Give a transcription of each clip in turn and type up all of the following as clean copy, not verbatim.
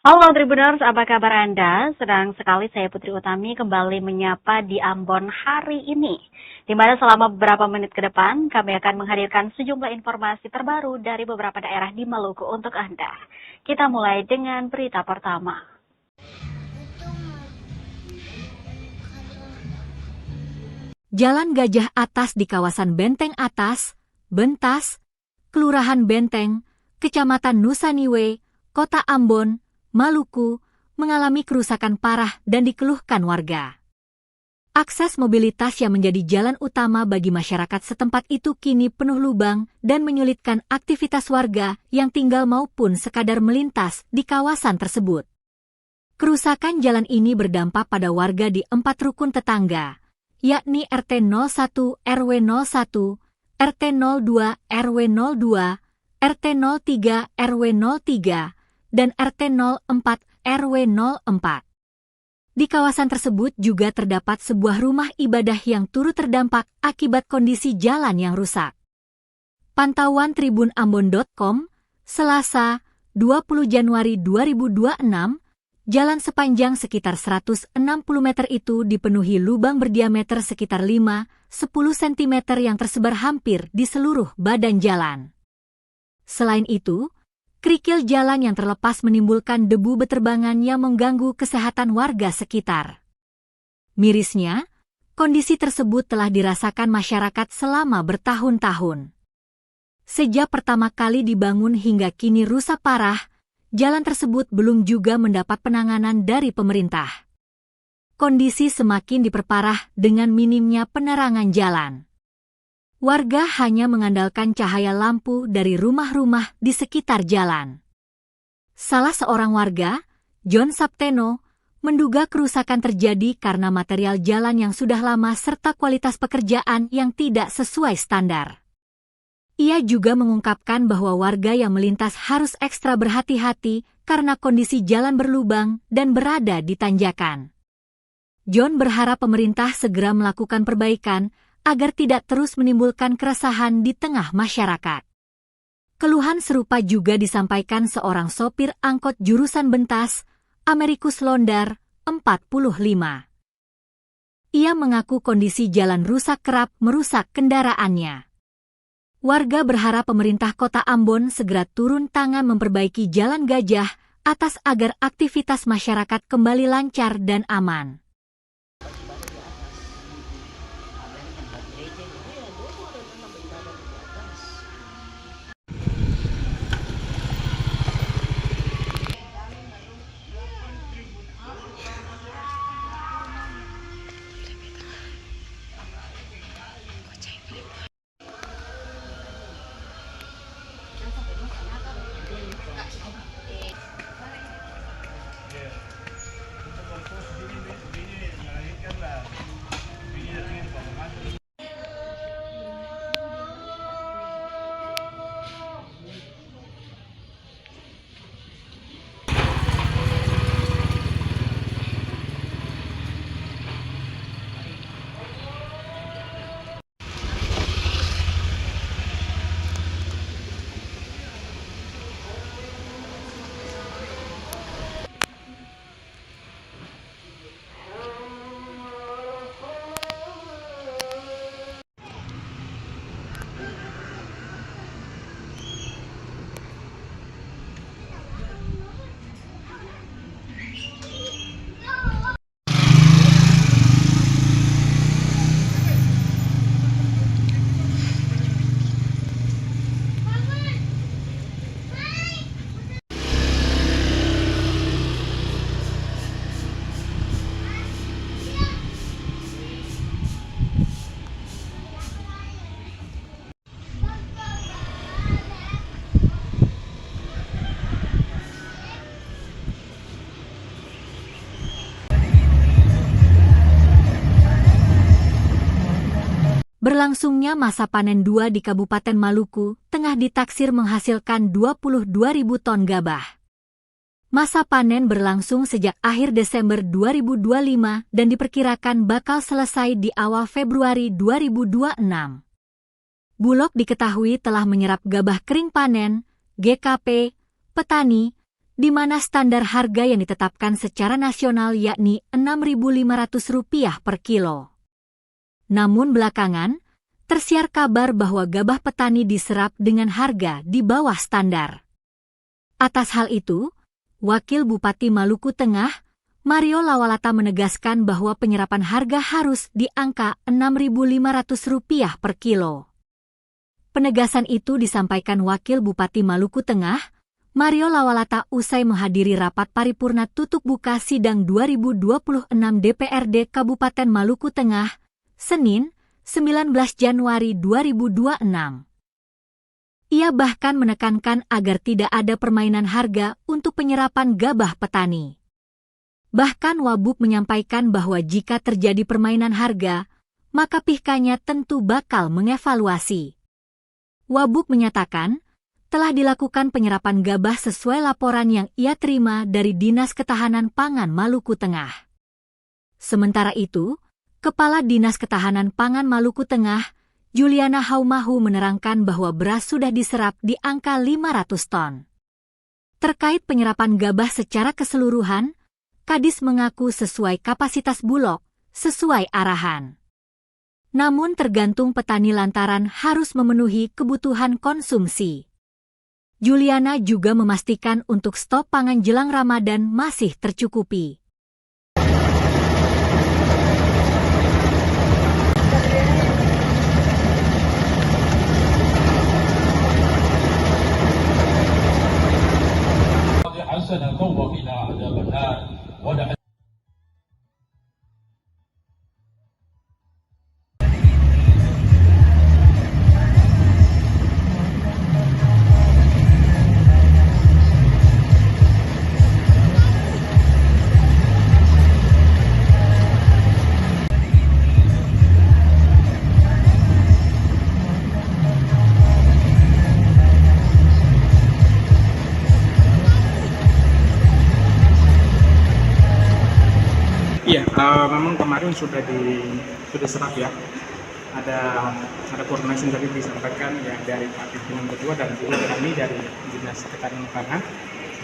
Halo Tribuners, apa kabar Anda? Sedang sekali saya Putri Utami kembali menyapa di Ambon hari ini, di mana selama beberapa menit ke depan kami akan menghadirkan sejumlah informasi terbaru dari beberapa daerah di Maluku untuk Anda. Kita mulai dengan berita pertama. Jalan Gajah Atas di kawasan Benteng Atas, Bentas, Kelurahan Benteng, Kecamatan Nusaniwe, Kota Ambon, Maluku, mengalami kerusakan parah dan dikeluhkan warga. Akses mobilitas yang menjadi jalan utama bagi masyarakat setempat itu kini penuh lubang dan menyulitkan aktivitas warga yang tinggal maupun sekadar melintas di kawasan tersebut. Kerusakan jalan ini berdampak pada warga di 4 rukun tetangga, yakni RT 01 RW 01, RT 02 RW 02, RT 03 RW 03, dan RT 04 RW 04. Di kawasan tersebut juga terdapat sebuah rumah ibadah yang turut terdampak akibat kondisi jalan yang rusak. Pantauan tribunambon.com, Selasa, 20 Januari 2026, jalan sepanjang sekitar 160 meter itu dipenuhi lubang berdiameter sekitar 5-10 cm yang tersebar hampir di seluruh badan jalan. Selain itu, kerikil jalan yang terlepas menimbulkan debu beterbangan yang mengganggu kesehatan warga sekitar. Mirisnya, kondisi tersebut telah dirasakan masyarakat selama bertahun-tahun. Sejak pertama kali dibangun hingga kini rusak parah, jalan tersebut belum juga mendapat penanganan dari pemerintah. Kondisi semakin diperparah dengan minimnya penerangan jalan. Warga hanya mengandalkan cahaya lampu dari rumah-rumah di sekitar jalan. Salah seorang warga, John Sapteno, menduga kerusakan terjadi karena material jalan yang sudah lama serta kualitas pekerjaan yang tidak sesuai standar. Ia juga mengungkapkan bahwa warga yang melintas harus ekstra berhati-hati karena kondisi jalan berlubang dan berada di tanjakan. John berharap pemerintah segera melakukan perbaikan agar tidak terus menimbulkan keresahan di tengah masyarakat. Keluhan serupa juga disampaikan seorang sopir angkot jurusan Bentas, Amerikus Londar, 45. Ia mengaku kondisi jalan rusak kerap merusak kendaraannya. Warga berharap pemerintah Kota Ambon segera turun tangan memperbaiki jalan Gajah Atas agar aktivitas masyarakat kembali lancar dan aman. Berlangsungnya masa panen 2 di Kabupaten Maluku tengah ditaksir menghasilkan 22.000 ton gabah. Masa panen berlangsung sejak akhir Desember 2025 dan diperkirakan bakal selesai di awal Februari 2026. Bulog diketahui telah menyerap gabah kering panen, GKP, petani, di mana standar harga yang ditetapkan secara nasional yakni Rp6.500 per kilo. Namun belakangan, tersiar kabar bahwa gabah petani diserap dengan harga di bawah standar. Atas hal itu, Wakil Bupati Maluku Tengah, Mario Lawalata menegaskan bahwa penyerapan harga harus di angka Rp6.500 per kilo. Penegasan itu disampaikan Wakil Bupati Maluku Tengah, Mario Lawalata usai menghadiri rapat paripurna tutup buka sidang 2026 DPRD Kabupaten Maluku Tengah, Senin, 19 Januari 2026. Ia bahkan menekankan agar tidak ada permainan harga untuk penyerapan gabah petani. Bahkan Wabub menyampaikan bahwa jika terjadi permainan harga, maka pihaknya tentu bakal mengevaluasi. Wabub menyatakan, telah dilakukan penyerapan gabah sesuai laporan yang ia terima dari Dinas Ketahanan Pangan Maluku Tengah. Sementara itu, Kepala Dinas Ketahanan Pangan Maluku Tengah, Juliana Haumahu menerangkan bahwa beras sudah diserap di angka 500 ton. Terkait penyerapan gabah secara keseluruhan, Kadis mengaku sesuai kapasitas Bulog, sesuai arahan. Namun tergantung petani lantaran harus memenuhi kebutuhan konsumsi. Juliana juga memastikan untuk stok pangan jelang Ramadan masih tercukupi. Iya, memang kemarin sudah serap ya. Ada koordinasi tadi disampaikan ya dari Pak Pimpinan Kedua dan juga kami dari Dinas Ketahanan Pangan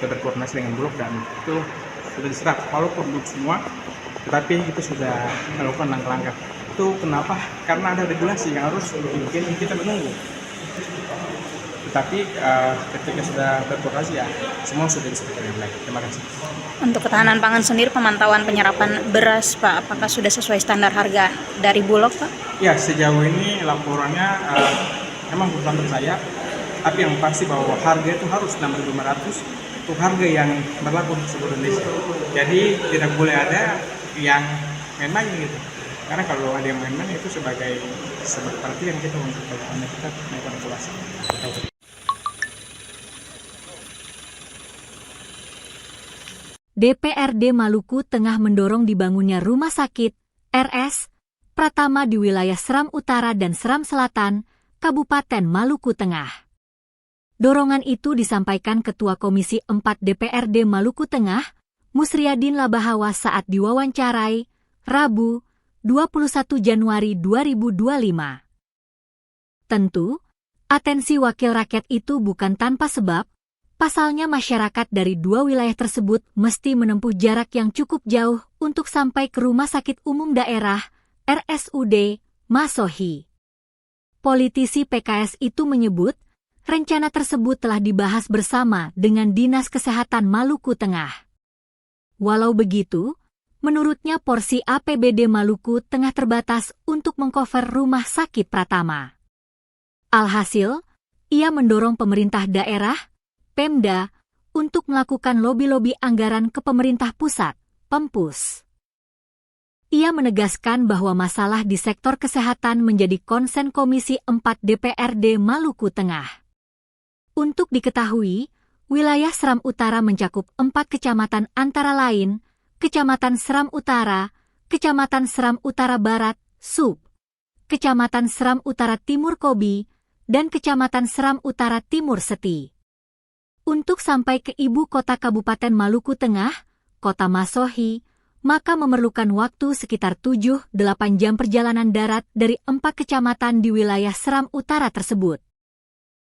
sudah berkoordinasi dengan Bulog dan itu sudah diserap. Walaupun belum semua, tetapi itu sudah melakukan langkah-langkah. Itu kenapa? Karena ada regulasi yang harus dibikin, kita menunggu. Tetapi ketika sudah berkoordinasi ya semua sudah disebutkan dengan baik. Terima kasih. Untuk ketahanan pangan sendiri, pemantauan penyerapan beras, Pak, apakah sudah sesuai standar harga dari Bulog, Pak? Ya, sejauh ini laporannya memang bukan untuk saya, tapi yang pasti bahwa harga itu harus 6.500 itu harga yang berlaku untuk seluruh Indonesia. Jadi tidak boleh ada yang main-main gitu. Karena kalau ada yang main-main itu sebagai perhatian kita untuk kita melakukan evaluasi. DPRD Maluku Tengah mendorong dibangunnya rumah sakit, RS, Pratama di wilayah Seram Utara dan Seram Selatan, Kabupaten Maluku Tengah. Dorongan itu disampaikan Ketua Komisi 4 DPRD Maluku Tengah, Musriadin Labahawa saat diwawancarai, Rabu, 21 Januari 2025. Tentu, atensi wakil rakyat itu bukan tanpa sebab, pasalnya masyarakat dari dua wilayah tersebut mesti menempuh jarak yang cukup jauh untuk sampai ke Rumah Sakit Umum Daerah, RSUD, Masohi. Politisi PKS itu menyebut, rencana tersebut telah dibahas bersama dengan Dinas Kesehatan Maluku Tengah. Walau begitu, menurutnya porsi APBD Maluku Tengah terbatas untuk mengcover Rumah Sakit Pratama. Alhasil, ia mendorong pemerintah daerah, Pemda, untuk melakukan lobi-lobi anggaran ke pemerintah pusat, Pempus. Ia menegaskan bahwa masalah di sektor kesehatan menjadi konsen Komisi 4 DPRD Maluku Tengah. Untuk diketahui, wilayah Seram Utara mencakup 4 kecamatan antara lain, Kecamatan Seram Utara, Kecamatan Seram Utara Barat, Sub, Kecamatan Seram Utara Timur Kobi, dan Kecamatan Seram Utara Timur Seti. Untuk sampai ke ibu kota Kabupaten Maluku Tengah, Kota Masohi, maka memerlukan waktu sekitar 7-8 jam perjalanan darat dari 4 kecamatan di wilayah Seram Utara tersebut.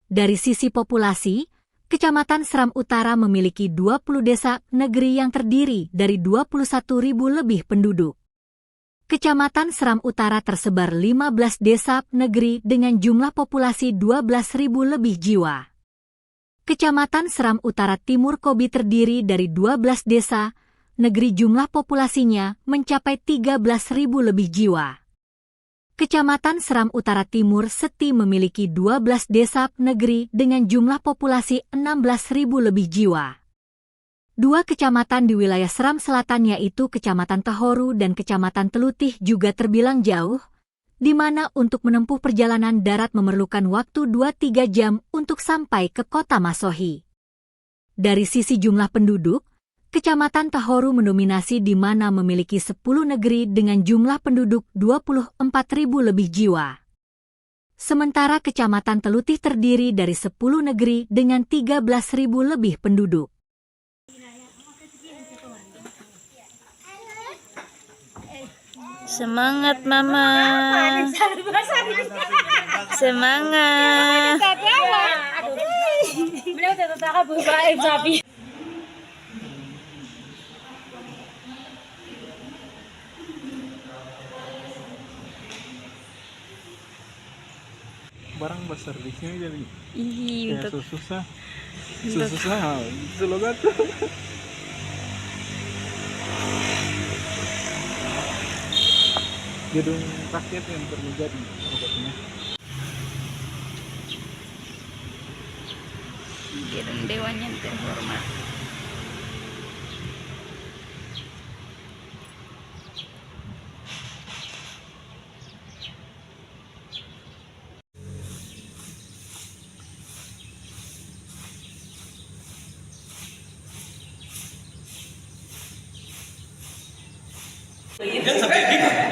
Dari sisi populasi, Kecamatan Seram Utara memiliki 20 desa negeri yang terdiri dari 21.000 lebih penduduk. Kecamatan Seram Utara tersebar 15 desa negeri dengan jumlah populasi 12.000 lebih jiwa. Kecamatan Seram Utara Timur Kobi terdiri dari 12 desa negeri, jumlah populasinya mencapai 13.000 lebih jiwa. Kecamatan Seram Utara Timur Seti memiliki 12 desa negeri dengan jumlah populasi 16.000 lebih jiwa. Dua kecamatan di wilayah Seram Selatan yaitu Kecamatan Tahoru dan Kecamatan Telutih juga terbilang jauh, di mana untuk menempuh perjalanan darat memerlukan waktu 2-3 jam untuk sampai ke kota Masohi. Dari sisi jumlah penduduk, Kecamatan Tahoru mendominasi di mana memiliki 10 negeri dengan jumlah penduduk 24.000 lebih jiwa. Sementara Kecamatan Telutih terdiri dari 10 negeri dengan 13.000 lebih penduduk. Semangat Mama. Semangat. Barang besar di sini jadi Ih, kayak untuk susah selogat. Gedung rakyat yang perlu jadi pokoknya. gedung dewan yang terhormat.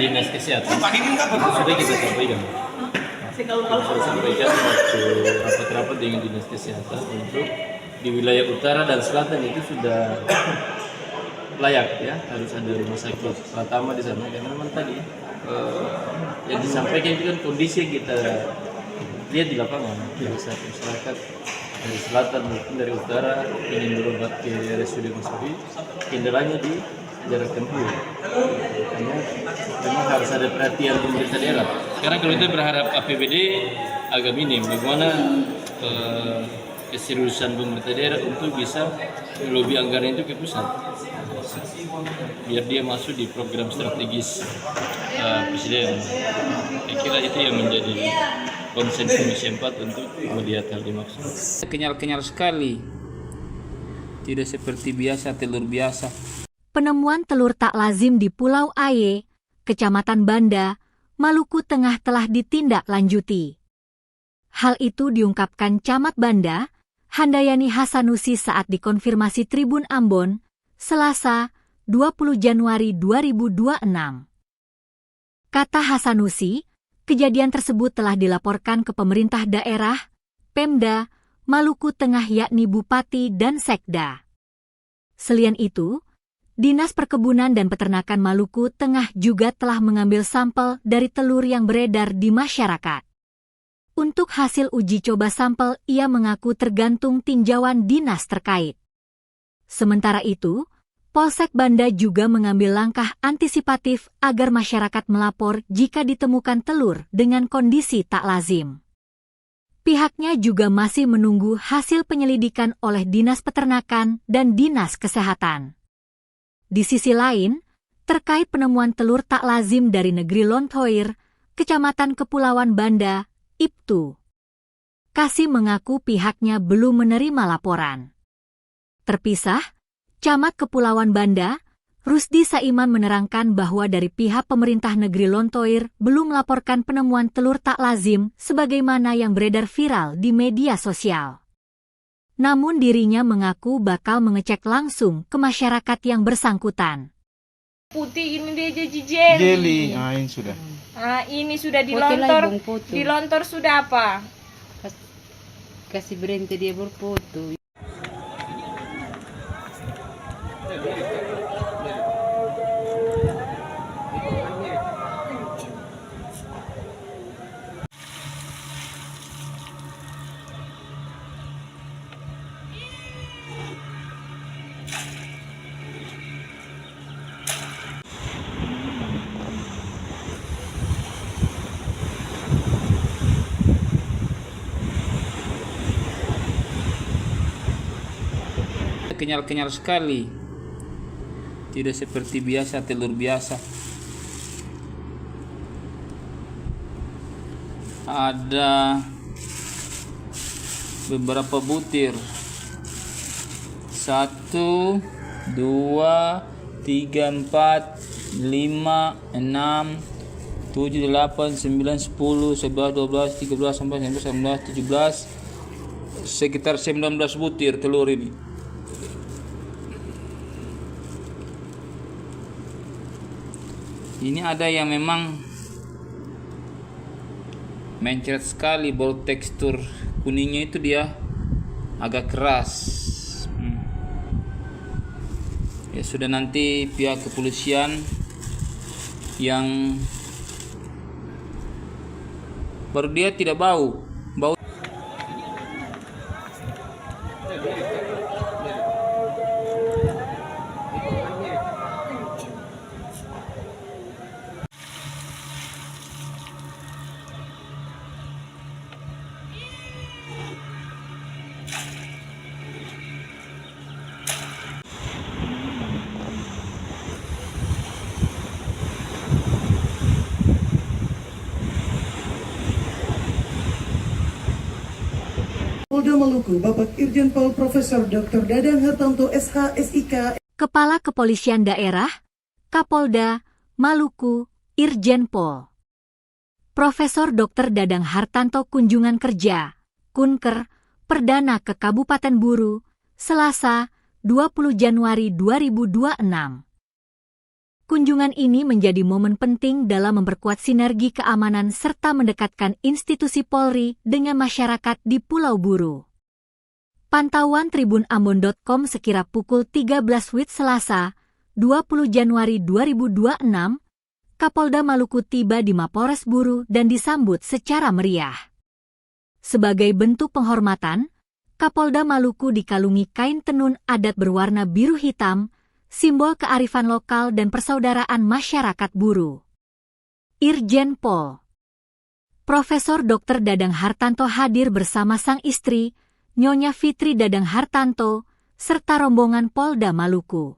Dinas Kesehatan sudah kita sampaikan. Kita sampaikan waktu rapat-rapat dengan Dinas Kesehatan untuk di wilayah utara dan selatan itu sudah layak ya, harus ada rumah sakit pertama di sana karena memang tadi yang disampaikan itu kan kondisi yang kita lihat di lapangan dari saat masyarakat dari selatan maupun dari utara ingin berobat ke RSUD Masohi, kendalanya di jarak tempuh. Karena memang harus ada perhatian pemerintah daerah. Sekarang kalau kita berharap APBD agak minim, bagaimana keseriusan pemerintah daerah untuk bisa melobi anggaran itu ke pusat, biar dia masuk di program strategis Presiden. Saya kira itu yang menjadi konsen Komisi 4 untuk melihat hal dimaksud. Kenyal-kenyal sekali, tidak seperti biasa telur biasa. Penemuan telur tak lazim di Pulau Aye, Kecamatan Banda, Maluku Tengah telah ditindaklanjuti. Hal itu diungkapkan Camat Banda, Handayani Hasanusi saat dikonfirmasi Tribun Ambon, Selasa, 20 Januari 2026. Kata Hasanusi, kejadian tersebut telah dilaporkan ke pemerintah daerah, Pemda, Maluku Tengah yakni Bupati dan Sekda. Selain itu, Dinas Perkebunan dan Peternakan Maluku Tengah juga telah mengambil sampel dari telur yang beredar di masyarakat. Untuk hasil uji coba sampel, ia mengaku tergantung tinjauan dinas terkait. Sementara itu, Polsek Banda juga mengambil langkah antisipatif agar masyarakat melapor jika ditemukan telur dengan kondisi tak lazim. Pihaknya juga masih menunggu hasil penyelidikan oleh Dinas Peternakan dan Dinas Kesehatan. Di sisi lain, terkait penemuan telur tak lazim dari negeri Lontoir, Kecamatan Kepulauan Banda, Ibtu, Kasih mengaku pihaknya belum menerima laporan. Terpisah, Camat Kepulauan Banda, Rusdi Saiman menerangkan bahwa dari pihak pemerintah negeri Lontoir belum melaporkan penemuan telur tak lazim sebagaimana yang beredar viral di media sosial. Namun dirinya mengaku bakal mengecek langsung ke masyarakat yang bersangkutan. Putih ini dia jadi jelly. Jelly, ini sudah. Ini sudah Foto. dilontor sudah apa? Kasih berhenti dia berfoto. kenyal-kenyal sekali. Tidak seperti biasa telur biasa. Ada beberapa butir. 1, 2, 3, 4, 5, 6, 7, 8, 9, 10, 11, 12, 13, 14, 15, 16, 17, sekitar 19 butir telur ini. Ini ada yang memang mencret sekali, bau tekstur kuningnya itu dia agak keras. Ya sudah, nanti pihak kepolisian yang baru dia tidak bau. Polda Maluku, Bapak Irjen Pol Profesor Dr. Dadang Hartanto SH SIK. Kepala Kepolisian Daerah, Kapolda, Maluku, Irjen Pol Profesor Dr. Dadang Hartanto kunjungan kerja, Kunker, Perdana ke Kabupaten Buru, Selasa, 20 Januari 2026. Kunjungan ini menjadi momen penting dalam memperkuat sinergi keamanan serta mendekatkan institusi Polri dengan masyarakat di Pulau Buru. Pantauan tribunambon.com sekira pukul 13 WIB Selasa, 20 Januari 2026, Kapolda Maluku tiba di Mapores Buru dan disambut secara meriah. Sebagai bentuk penghormatan, Kapolda Maluku dikalungi kain tenun adat berwarna biru hitam, simbol kearifan lokal dan persaudaraan masyarakat Buru. Irjen Pol Profesor Dr. Dadang Hartanto hadir bersama sang istri, Nyonya Fitri Dadang Hartanto, serta rombongan Polda Maluku.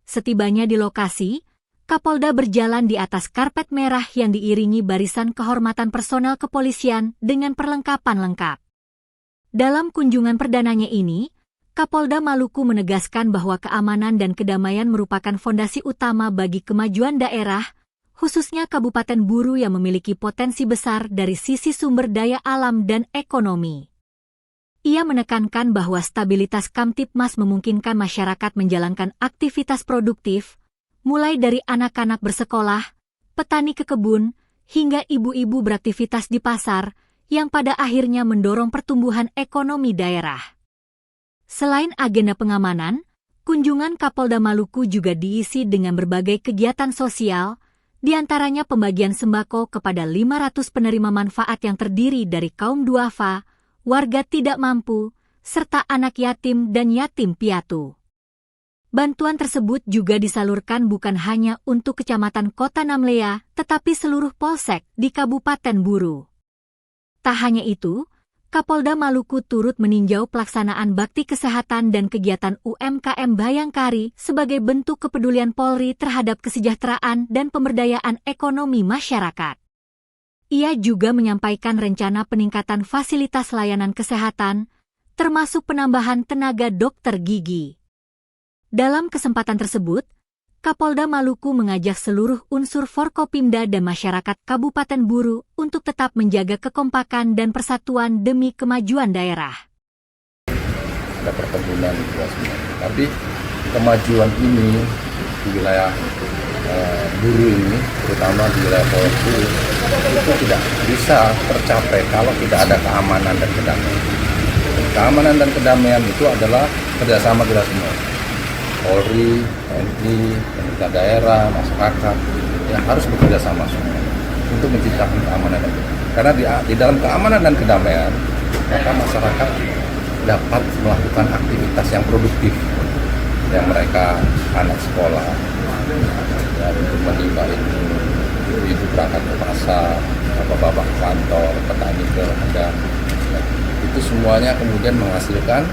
Setibanya di lokasi, Kapolda berjalan di atas karpet merah yang diiringi barisan kehormatan personel kepolisian dengan perlengkapan lengkap. Dalam kunjungan perdananya ini, Kapolda Maluku menegaskan bahwa keamanan dan kedamaian merupakan fondasi utama bagi kemajuan daerah, khususnya Kabupaten Buru yang memiliki potensi besar dari sisi sumber daya alam dan ekonomi. Ia menekankan bahwa stabilitas Kamtipmas memungkinkan masyarakat menjalankan aktivitas produktif, mulai dari anak-anak bersekolah, petani ke kebun, hingga ibu-ibu beraktivitas di pasar, yang pada akhirnya mendorong pertumbuhan ekonomi daerah. Selain agenda pengamanan, kunjungan Kapolda Maluku juga diisi dengan berbagai kegiatan sosial, di antaranya pembagian sembako kepada 500 penerima manfaat yang terdiri dari kaum duafa, warga tidak mampu, serta anak yatim dan yatim piatu. Bantuan tersebut juga disalurkan bukan hanya untuk Kecamatan Kota Namlea, tetapi seluruh polsek di Kabupaten Buru. Tak hanya itu, Kapolda Maluku turut meninjau pelaksanaan bakti kesehatan dan kegiatan UMKM Bayangkari sebagai bentuk kepedulian Polri terhadap kesejahteraan dan pemberdayaan ekonomi masyarakat. Ia juga menyampaikan rencana peningkatan fasilitas layanan kesehatan, termasuk penambahan tenaga dokter gigi. Dalam kesempatan tersebut, Kapolda Maluku mengajak seluruh unsur Forkopimda dan masyarakat Kabupaten Buru untuk tetap menjaga kekompakan dan persatuan demi kemajuan daerah. Ada perkebunan juga sebenarnya, tapi kemajuan ini di wilayah Buru ini, terutama di wilayah Polres Buru, itu tidak bisa tercapai kalau tidak ada keamanan dan kedamaian. Keamanan dan kedamaian itu adalah kerjasama kita semua. Polri, TNI, pemerintah daerah, masyarakat, yang harus bekerja sama semua untuk menciptakan keamanan dan kedamaian. Karena di dalam keamanan dan kedamaian, maka masyarakat dapat melakukan aktivitas yang produktif, yang mereka anak sekolah, ya, untuk menimba ilmu, ibu berangkat ke pasar, bapak-bapak ke kantor, petani ke ladang. Itu semuanya kemudian menghasilkan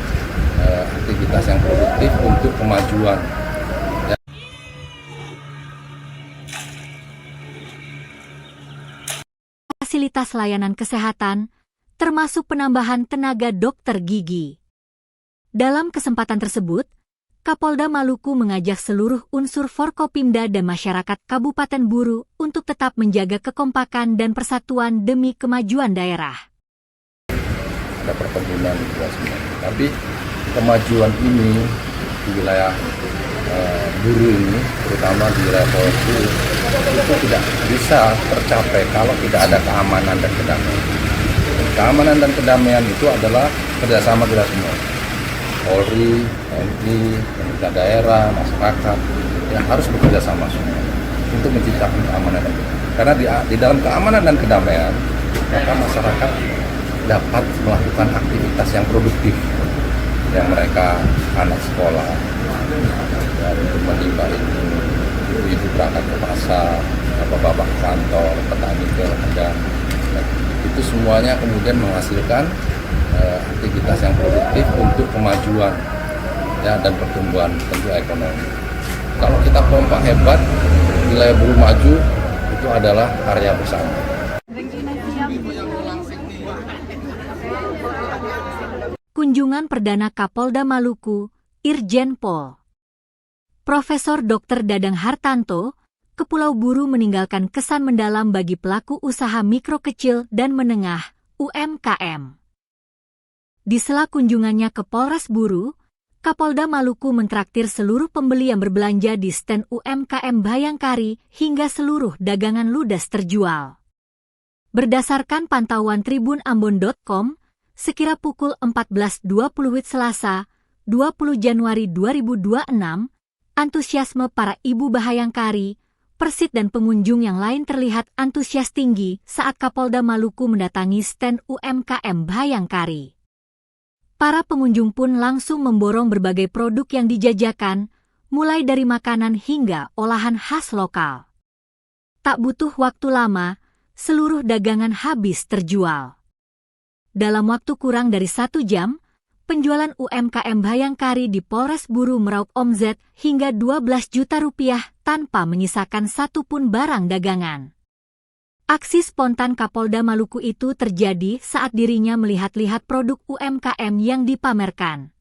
aktivitas yang produktif untuk kemajuan. Fasilitas layanan kesehatan, termasuk penambahan tenaga dokter gigi. Dalam kesempatan tersebut, Kapolda Maluku mengajak seluruh unsur Forkopimda dan masyarakat Kabupaten Buru untuk tetap menjaga kekompakan dan persatuan demi kemajuan daerah. Ada perkebunan juga semua. Tapi kemajuan ini di wilayah Buru ini, terutama di level Buru, itu tidak bisa tercapai kalau tidak ada keamanan dan kedamaian. Keamanan dan kedamaian itu adalah kerjasama kita semua. Polri, TNI, pemerintah daerah, masyarakat yang harus bekerja sama semua untuk menciptakan keamanan dan kedamaian. Karena di dalam keamanan dan kedamaian, maka masyarakat dapat melakukan aktivitas yang produktif, yang mereka anak sekolah, dan untuk menimba ilmu, ibu berangkat ke pasar, bapak-bapak kantor, petani ke ladang. Itu semuanya kemudian menghasilkan aktivitas yang produktif untuk kemajuan ya, dan pertumbuhan tentu ekonomi. Kalau kita kompak hebat, wilayah Buru maju, itu adalah karya bersama. Kunjungan Perdana Kapolda Maluku, Irjen Pol Profesor Dr. Dadang Hartanto, ke Pulau Buru meninggalkan kesan mendalam bagi pelaku usaha mikro kecil dan menengah, UMKM. Di sela kunjungannya ke Polres Buru, Kapolda Maluku mentraktir seluruh pembeli yang berbelanja di stand UMKM Bayangkari hingga seluruh dagangan ludes terjual. Berdasarkan pantauan tribunambon.com, sekira pukul 14.20 WIB Selasa, 20 Januari 2026, antusiasme para ibu Bayangkari, persit dan pengunjung yang lain terlihat antusias tinggi saat Kapolda Maluku mendatangi stand UMKM Bayangkari. Para pengunjung pun langsung memborong berbagai produk yang dijajakan, mulai dari makanan hingga olahan khas lokal. Tak butuh waktu lama, seluruh dagangan habis terjual. Dalam waktu kurang dari 1 jam, penjualan UMKM Bayangkari di Polres Buru meraup omzet hingga 12 juta rupiah tanpa menyisakan satupun barang dagangan. Aksi spontan Kapolda Maluku itu terjadi saat dirinya melihat-lihat produk UMKM yang dipamerkan.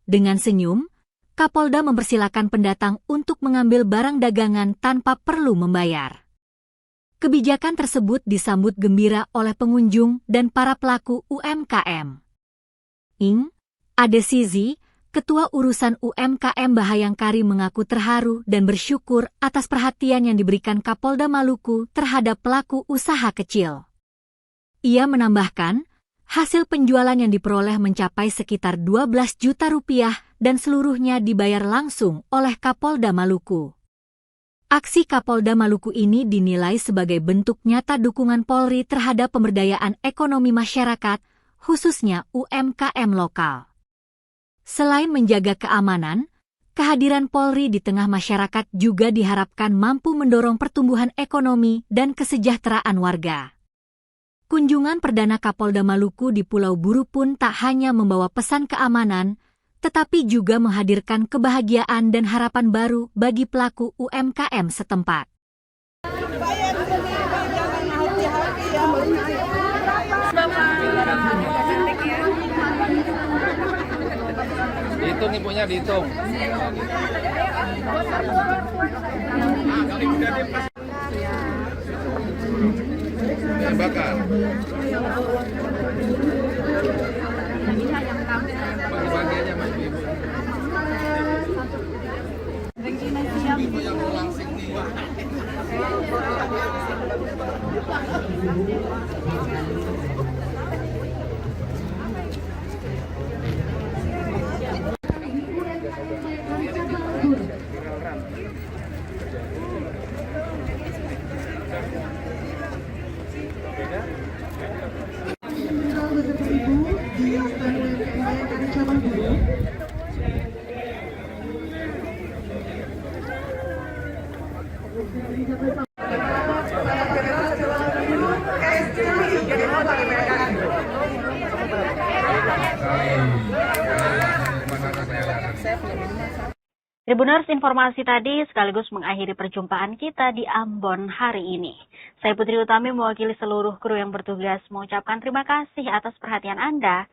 Dengan senyum, Kapolda mempersilakan pendatang untuk mengambil barang dagangan tanpa perlu membayar. Kebijakan tersebut disambut gembira oleh pengunjung dan para pelaku UMKM. Adesizi, Ketua Urusan UMKM Bayangkari mengaku terharu dan bersyukur atas perhatian yang diberikan Kapolda Maluku terhadap pelaku usaha kecil. Ia menambahkan, hasil penjualan yang diperoleh mencapai sekitar 12 juta rupiah dan seluruhnya dibayar langsung oleh Kapolda Maluku. Aksi Kapolda Maluku ini dinilai sebagai bentuk nyata dukungan Polri terhadap pemberdayaan ekonomi masyarakat, khususnya UMKM lokal. Selain menjaga keamanan, kehadiran Polri di tengah masyarakat juga diharapkan mampu mendorong pertumbuhan ekonomi dan kesejahteraan warga. Kunjungan Perdana Kapolda Maluku di Pulau Buru pun tak hanya membawa pesan keamanan, tetapi juga menghadirkan kebahagiaan dan harapan baru bagi pelaku UMKM setempat. Dihitung ibunya, dihitung. Bakar. Bagi-bagi aja mas ibu. Ibu yang pulang sini. Sekali. anak saya punya rumah. Tribuners, informasi tadi sekaligus mengakhiri perjumpaan kita di Ambon hari ini. Saya Putri Utami mewakili seluruh kru yang bertugas mengucapkan terima kasih atas perhatian Anda.